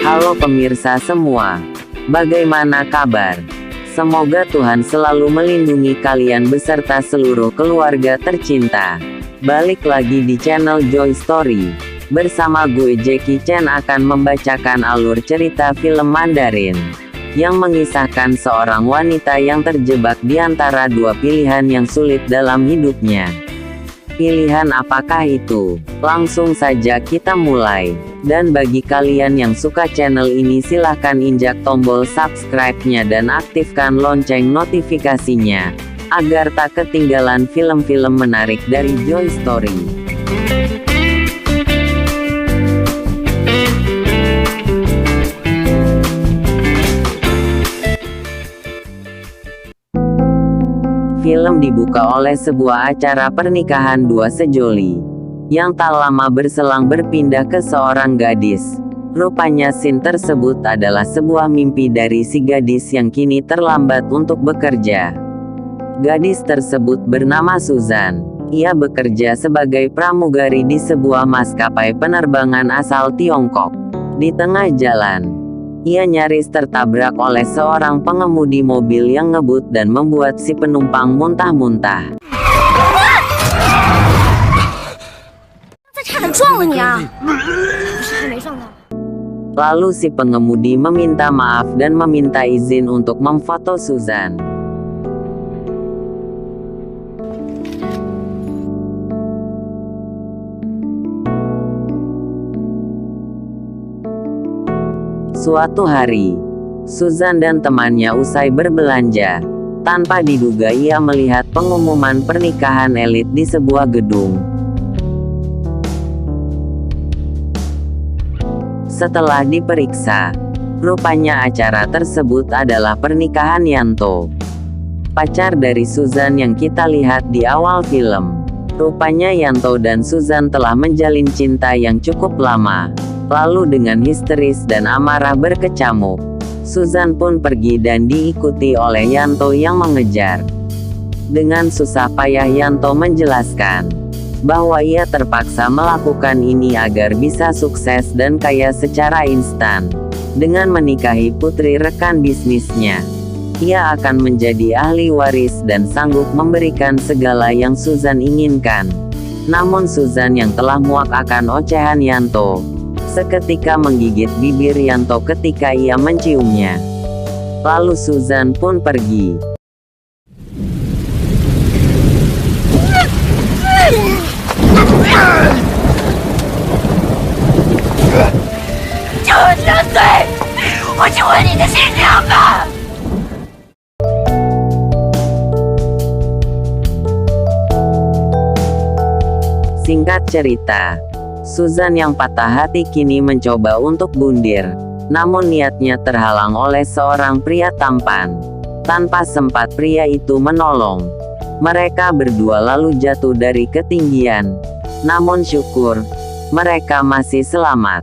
Halo pemirsa semua, bagaimana kabar? Semoga Tuhan selalu melindungi kalian beserta seluruh keluarga tercinta. Balik lagi di channel Joy Story. Bersama gue Jackie Chan akan membacakan alur cerita film Mandarin yang mengisahkan seorang wanita yang terjebak di antara dua pilihan yang sulit dalam hidupnya. Pilihan apakah itu? Langsung saja kita mulai. Dan bagi kalian yang suka channel ini silahkan injak tombol subscribe-nya dan aktifkan lonceng notifikasinya, agar tak ketinggalan film-film menarik dari Joy Story. Film dibuka oleh sebuah acara pernikahan dua sejoli, yang tak lama berselang berpindah ke seorang gadis. Rupanya scene tersebut adalah sebuah mimpi dari si gadis yang kini terlambat untuk bekerja. Gadis tersebut bernama Susan. Ia bekerja sebagai pramugari di sebuah maskapai penerbangan asal Tiongkok. Di tengah jalan, ia nyaris tertabrak oleh seorang pengemudi mobil yang ngebut dan membuat si penumpang muntah-muntah. Lalu si pengemudi meminta maaf dan meminta izin untuk memfoto Susan. Suatu hari, Susan dan temannya usai berbelanja. Tanpa diduga ia melihat pengumuman pernikahan elit di sebuah gedung. Setelah diperiksa, rupanya acara tersebut adalah pernikahan Yanto, pacar dari Susan yang kita lihat di awal film. Rupanya Yanto dan Susan telah menjalin cinta yang cukup lama. Lalu dengan histeris dan amarah berkecamuk, Susan pun pergi dan diikuti oleh Yanto yang mengejar. Dengan susah payah Yanto menjelaskan bahwa ia terpaksa melakukan ini agar bisa sukses dan kaya secara instan. Dengan menikahi putri rekan bisnisnya, ia akan menjadi ahli waris dan sanggup memberikan segala yang Susan inginkan. Namun Susan yang telah muak akan ocehan Yanto, seketika menggigit bibir Yanto ketika ia menciumnya. Lalu Susan pun pergi. Singkat cerita, Susan yang patah hati kini mencoba untuk bundir. Namun niatnya terhalang oleh seorang pria tampan. Tanpa sempat pria itu menolong, mereka berdua lalu jatuh dari ketinggian. Namun syukur, mereka masih selamat.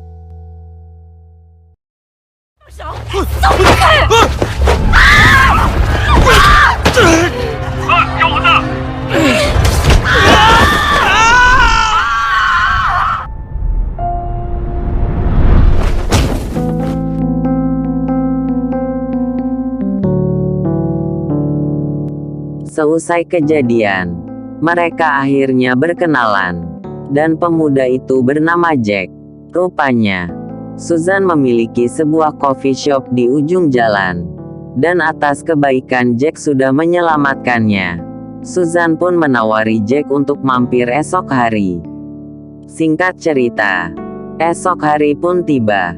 Seusai kejadian, mereka akhirnya berkenalan, dan pemuda itu bernama Jack. Rupanya, Susan memiliki sebuah coffee shop di ujung jalan, dan atas kebaikan Jack sudah menyelamatkannya. Susan pun menawari Jack untuk mampir esok hari. Singkat cerita, esok hari pun tiba.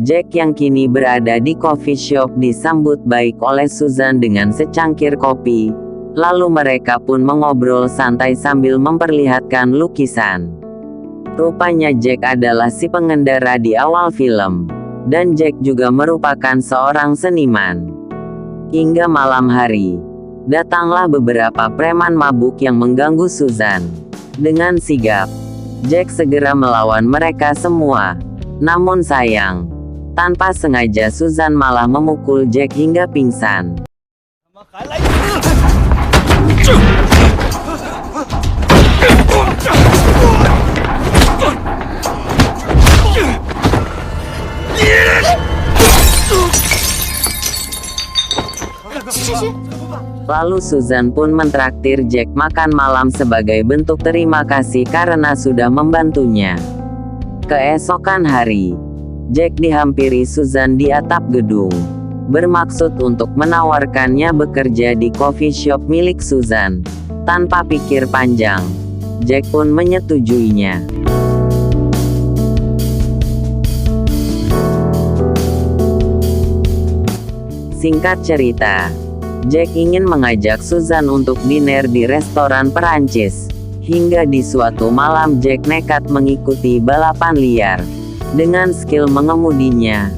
Jack yang kini berada di coffee shop disambut baik oleh Susan dengan secangkir kopi. Lalu mereka pun mengobrol santai sambil memperlihatkan lukisan. Rupanya Jack adalah si pengendara di awal film, dan Jack juga merupakan seorang seniman. Hingga malam hari, datanglah beberapa preman mabuk yang mengganggu Susan. Dengan sigap, Jack segera melawan mereka semua. Namun sayang, tanpa sengaja Susan malah memukul Jack hingga pingsan. Lalu Susan pun mentraktir Jack makan malam sebagai bentuk terima kasih karena sudah membantunya. Keesokan hari, Jack dihampiri Susan di atap gedung, bermaksud untuk menawarkannya bekerja di coffee shop milik Susan. Tanpa pikir panjang, Jack pun menyetujuinya. Singkat cerita, Jack ingin mengajak Susan untuk dinner di restoran Perancis. Hingga di suatu malam Jack nekat mengikuti balapan liar. Dengan skill mengemudinya,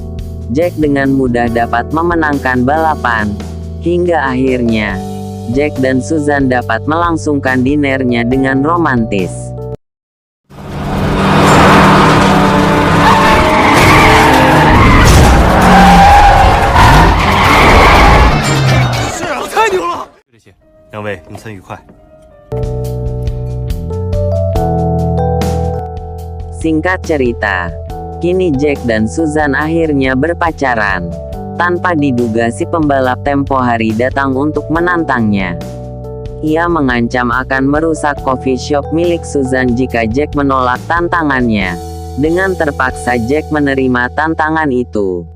Jack dengan mudah dapat memenangkan balapan. Hingga akhirnya, Jack dan Susan dapat melangsungkan dinernya dengan romantis. Singkat cerita, kini Jack dan Susan akhirnya berpacaran. Tanpa diduga si pembalap tempo hari datang untuk menantangnya. Ia mengancam akan merusak coffee shop milik Susan jika Jack menolak tantangannya. Dengan terpaksa Jack menerima tantangan itu.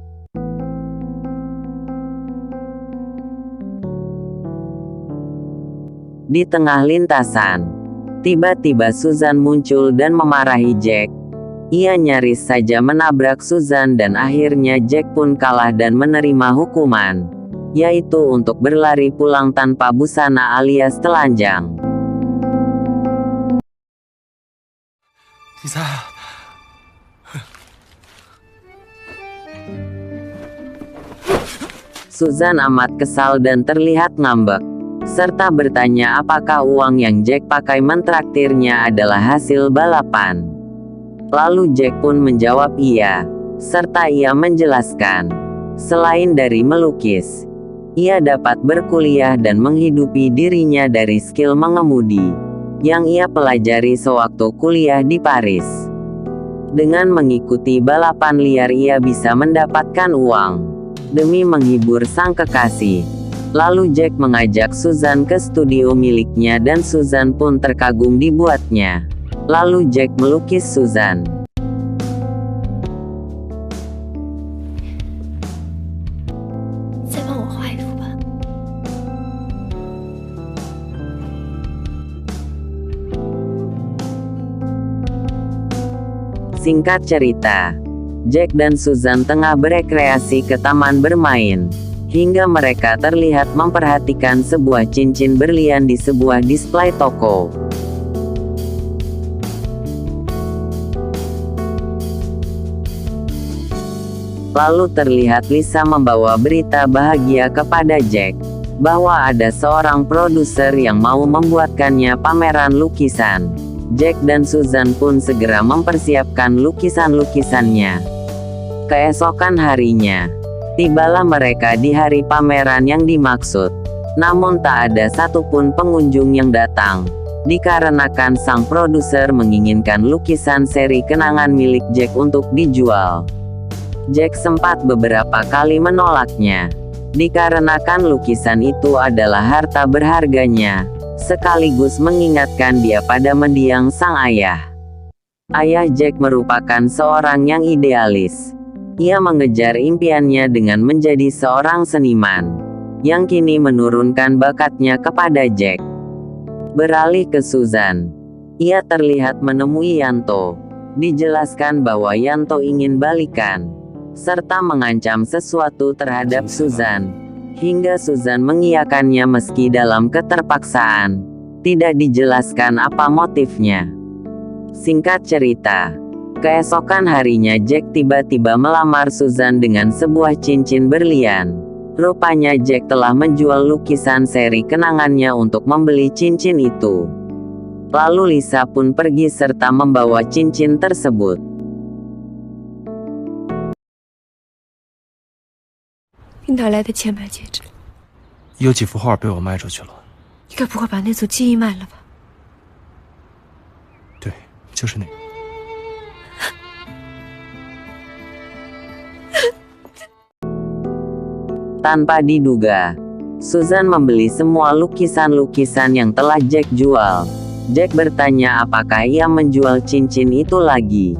Di tengah lintasan, tiba-tiba Susan muncul dan memarahi Jack. Ia nyaris saja menabrak Susan dan akhirnya Jack pun kalah dan menerima hukuman, yaitu untuk berlari pulang tanpa busana alias telanjang. Susan amat kesal dan terlihat ngambek, serta bertanya apakah uang yang Jack pakai mentraktirnya adalah hasil balapan. Lalu Jack pun menjawab iya, serta ia menjelaskan, selain dari melukis, ia dapat berkuliah dan menghidupi dirinya dari skill mengemudi, yang ia pelajari sewaktu kuliah di Paris. Dengan mengikuti balapan liar ia bisa mendapatkan uang, demi menghibur sang kekasih. Lalu Jack mengajak Susan ke studio miliknya dan Susan pun terkagum dibuatnya. Lalu Jack melukis Susan. Singkat cerita, Jack dan Susan tengah berekreasi ke taman bermain. Hingga mereka terlihat memperhatikan sebuah cincin berlian di sebuah display toko. Lalu terlihat Lisa membawa berita bahagia kepada Jack, bahwa ada seorang produser yang mau membuatkannya pameran lukisan. Jack dan Susan pun segera mempersiapkan lukisan-lukisannya. Keesokan harinya, tibalah mereka di hari pameran yang dimaksud. Namun tak ada satupun pengunjung yang datang, dikarenakan sang produser menginginkan lukisan seri kenangan milik Jack untuk dijual. Jack sempat beberapa kali menolaknya, dikarenakan lukisan itu adalah harta berharganya, sekaligus mengingatkan dia pada mendiang sang ayah. Ayah Jack merupakan seorang yang idealis. Ia mengejar impiannya dengan menjadi seorang seniman, yang kini menurunkan bakatnya kepada Jack. Beralih ke Susan, ia terlihat menemui Yanto. Dijelaskan bahwa Yanto ingin balikan, serta mengancam sesuatu terhadap Susan, hingga Susan mengiyakannya meski dalam keterpaksaan. Tidak dijelaskan apa motifnya. Singkat cerita, keesokan harinya Jack tiba-tiba melamar Susan dengan sebuah cincin berlian. Rupanya Jack telah menjual lukisan seri kenangannya untuk membeli cincin itu. Lalu Lisa pun pergi serta membawa cincin tersebut. 你哪来的钱买戒指？有几幅画被我卖出去了。你该不会把那组记忆卖了吧？对，就是那个。Tanpa diduga, Susan membeli semua lukisan-lukisan yang telah Jack jual. Jack bertanya apakah ia menjual cincin itu lagi.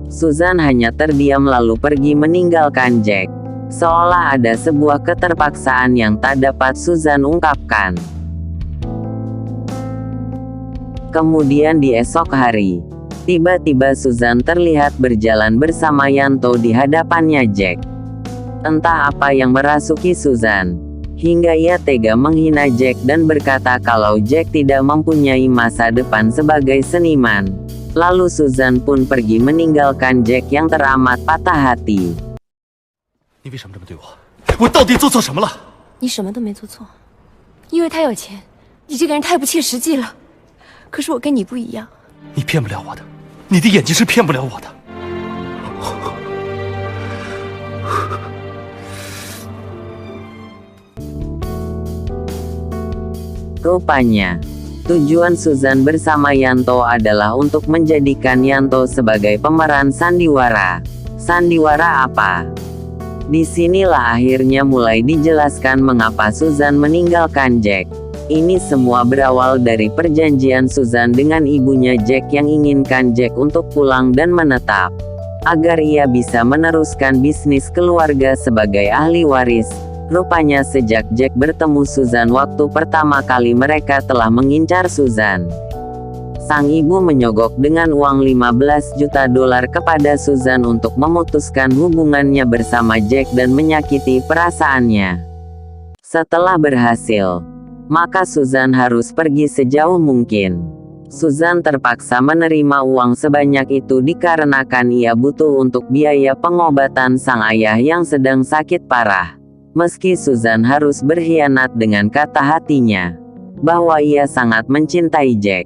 Susan hanya terdiam lalu pergi meninggalkan Jack. Seolah ada sebuah keterpaksaan yang tak dapat Susan ungkapkan. Kemudian di esok hari, tiba-tiba Susan terlihat berjalan bersama Yanto di hadapannya Jack. Entah apa yang merasuki Susan, hingga ia tega menghina Jack dan berkata kalau Jack tidak mempunyai masa depan sebagai seniman. Lalu Susan pun pergi meninggalkan Jack yang teramat patah hati. 你为什么这么对我？我到底做错什么了？你什么都没做错，因为他有钱，你这个人太不切实际了。可是我跟你不一样，你骗不了我的，你的眼睛是骗不了我的。Rupanya, tujuan Susan bersama Yanto adalah untuk menjadikan Yanto sebagai pemeran sandiwara. Sandiwara apa? Disinilah akhirnya mulai dijelaskan mengapa Susan meninggalkan Jack. Ini semua berawal dari perjanjian Susan dengan ibunya Jack yang inginkan Jack untuk pulang dan menetap, agar ia bisa meneruskan bisnis keluarga sebagai ahli waris. Rupanya sejak Jack bertemu Susan waktu pertama kali mereka telah mengincar Susan. Sang ibu menyogok dengan uang $15 juta kepada Susan untuk memutuskan hubungannya bersama Jack dan menyakiti perasaannya. Setelah berhasil, maka Susan harus pergi sejauh mungkin. Susan terpaksa menerima uang sebanyak itu dikarenakan ia butuh untuk biaya pengobatan sang ayah yang sedang sakit parah. Meski Susan harus berkhianat dengan kata hatinya bahwa ia sangat mencintai Jack.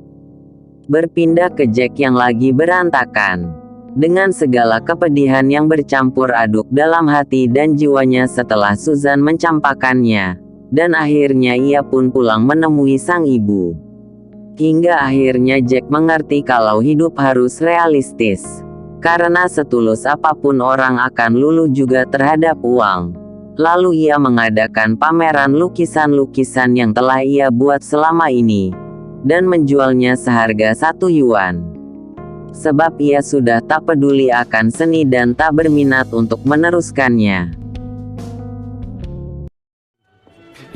Berpindah ke Jack yang lagi berantakan, dengan segala kepedihan yang bercampur aduk dalam hati dan jiwanya setelah Susan mencampakkannya, dan akhirnya ia pun pulang menemui sang ibu. Hingga akhirnya Jack mengerti kalau hidup harus realistis, karena setulus apapun orang akan luluh juga terhadap uang. Lalu ia mengadakan pameran lukisan-lukisan yang telah ia buat selama ini, dan menjualnya seharga 1 yuan. Sebab ia sudah tak peduli akan seni dan tak berminat untuk meneruskannya.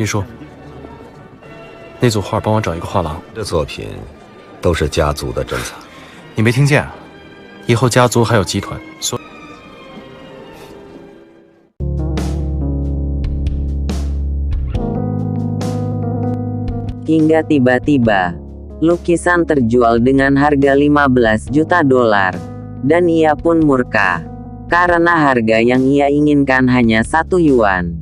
你说，那组画帮我找一个画廊。的作品都是家族的珍藏。你没听见啊？以后家族还有集团，所以 Hingga tiba-tiba, lukisan terjual dengan harga $15 juta, dan ia pun murka, karena harga yang ia inginkan hanya 1 yuan.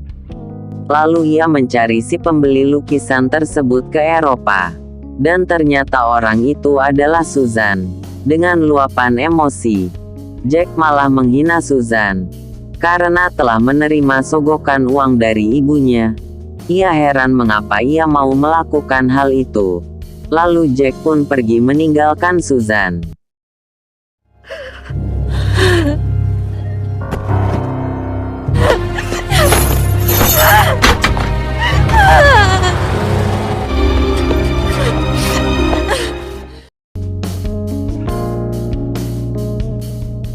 Lalu ia mencari si pembeli lukisan tersebut ke Eropa, dan ternyata orang itu adalah Susan. Dengan luapan emosi, Jack malah menghina Susan, karena telah menerima sogokan uang dari ibunya. Ia heran mengapa ia mau melakukan hal itu. Lalu Jack pun pergi meninggalkan Susan.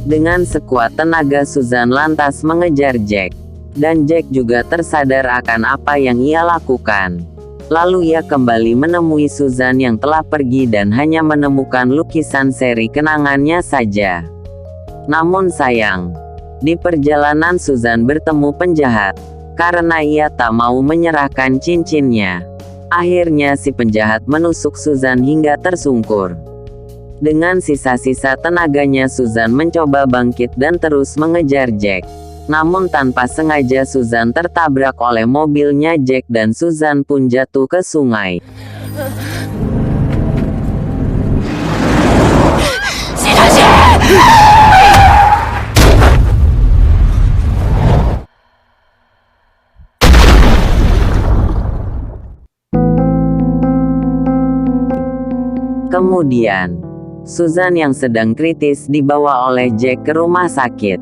Dengan sekuat tenaga Susan lantas mengejar Jack. Dan Jack juga tersadar akan apa yang ia lakukan. Lalu ia kembali menemui Susan yang telah pergi dan hanya menemukan lukisan seri kenangannya saja. Namun sayang, di perjalanan Susan bertemu penjahat, karena ia tak mau menyerahkan cincinnya. Akhirnya si penjahat menusuk Susan hingga tersungkur. Dengan sisa-sisa tenaganya Susan mencoba bangkit dan terus mengejar Jack. Namun tanpa sengaja Susan tertabrak oleh mobilnya Jack dan Susan pun jatuh ke sungai. Kemudian, Susan yang sedang kritis dibawa oleh Jack ke rumah sakit.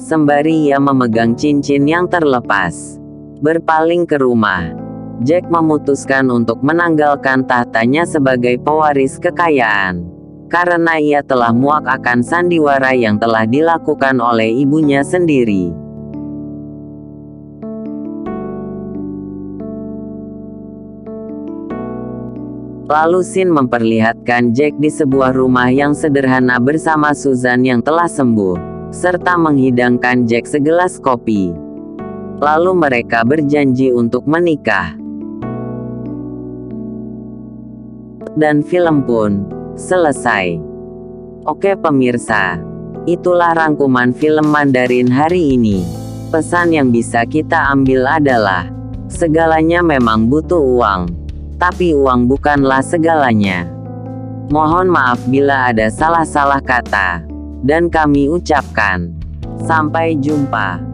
Sembari ia memegang cincin yang terlepas. Berpaling ke rumah, Jack memutuskan untuk menanggalkan tahtanya sebagai pewaris kekayaan. Karena ia telah muak akan sandiwara yang telah dilakukan oleh ibunya sendiri. Lalu scene memperlihatkan Jack di sebuah rumah yang sederhana bersama Susan yang telah sembuh, serta menghidangkan Jack segelas kopi. Lalu mereka berjanji untuk menikah. Dan film pun selesai. Oke pemirsa, itulah rangkuman film Mandarin hari ini. Pesan yang bisa kita ambil adalah, segalanya memang butuh uang, tapi uang bukanlah segalanya. Mohon maaf bila ada salah-salah kata, dan kami ucapkan sampai jumpa.